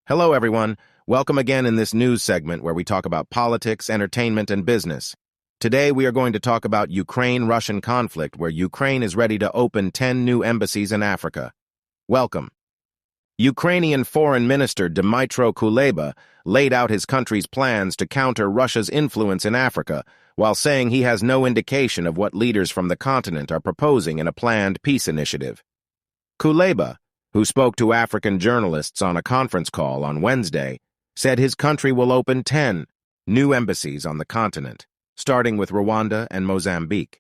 Hello, everyone. Welcome again in this news segment where we talk about politics, entertainment, and business. Today, we are going to talk about Ukraine-Russian conflict, where Ukraine is ready to open 10 new embassies in Africa. Welcome. Ukrainian Foreign Minister Dmytro Kuleba laid out his country's plans to counter Russia's influence in Africa, while saying he has no indication of what leaders from the continent are proposing in a planned peace initiative. Kuleba, who spoke to African journalists on a conference call on Wednesday, said his country will open 10 new embassies on the continent, starting with Rwanda and Mozambique.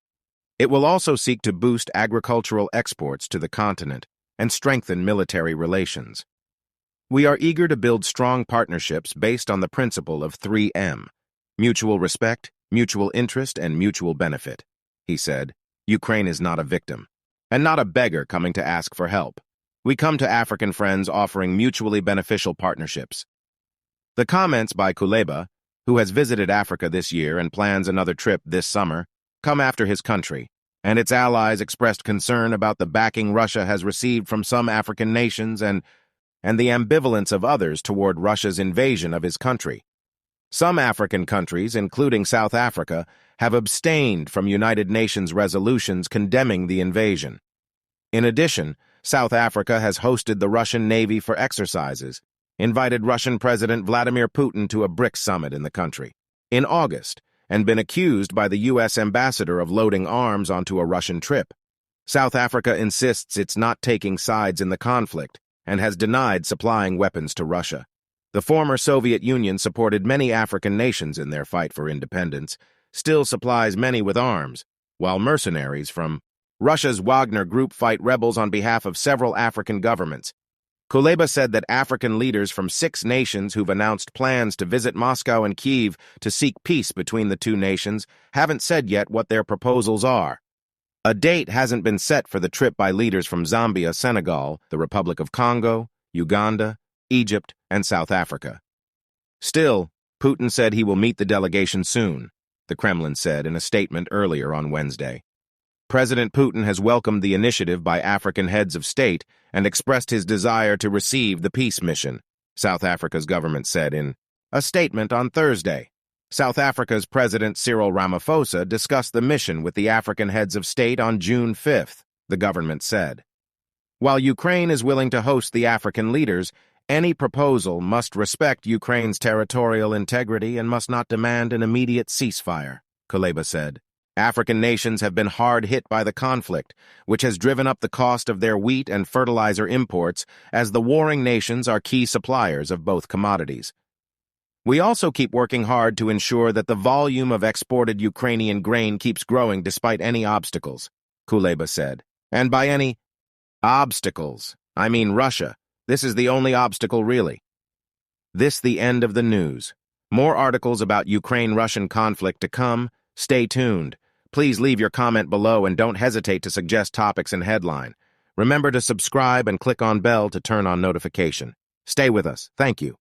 It will also seek to boost agricultural exports to the continent and strengthen military relations. We are eager to build strong partnerships based on the principle of 3M: mutual respect, mutual interest, and mutual benefit, he said. Ukraine is not a victim, and not a beggar coming to ask for help. We come to African friends offering mutually beneficial partnerships. The comments by Kuleba, who has visited Africa this year and plans another trip this summer, come after his country, and its allies expressed concern about the backing Russia has received from some African nations and the ambivalence of others toward Russia's invasion of his country. Some African countries, including South Africa, have abstained from United Nations resolutions condemning the invasion. In addition, South Africa has hosted the Russian Navy for exercises, invited Russian President Vladimir Putin to a BRICS summit in the country in August, and been accused by the U.S. ambassador of loading arms onto a Russian trip. South Africa insists it's not taking sides in the conflict and has denied supplying weapons to Russia. The former Soviet Union supported many African nations in their fight for independence, still supplies many with arms, while mercenaries from Russia's Wagner Group fight rebels on behalf of several African governments. Kuleba said that African leaders from 6 nations who've announced plans to visit Moscow and Kyiv to seek peace between the two nations haven't said yet what their proposals are. A date hasn't been set for the trip by leaders from Zambia, Senegal, the Republic of Congo, Uganda, Egypt, and South Africa. Still, Putin said he will meet the delegation soon, the Kremlin said in a statement earlier on Wednesday. President Putin has welcomed the initiative by African heads of state and expressed his desire to receive the peace mission, South Africa's government said in a statement on Thursday. South Africa's President Cyril Ramaphosa discussed the mission with the African heads of state on June 5th, the government said. While Ukraine is willing to host the African leaders, any proposal must respect Ukraine's territorial integrity and must not demand an immediate ceasefire, Kuleba said. African nations have been hard hit by the conflict, which has driven up the cost of their wheat and fertilizer imports, as the warring nations are key suppliers of both commodities. We also keep working hard to ensure that the volume of exported Ukrainian grain keeps growing despite any obstacles, Kuleba said. And by any obstacles, I mean Russia. This is the only obstacle, really. This the end of the news. More articles about Ukraine-Russian conflict to come. Stay tuned. Please leave your comment below and don't hesitate to suggest topics and headline. Remember to subscribe and click on bell to turn on notification. Stay with us. Thank you.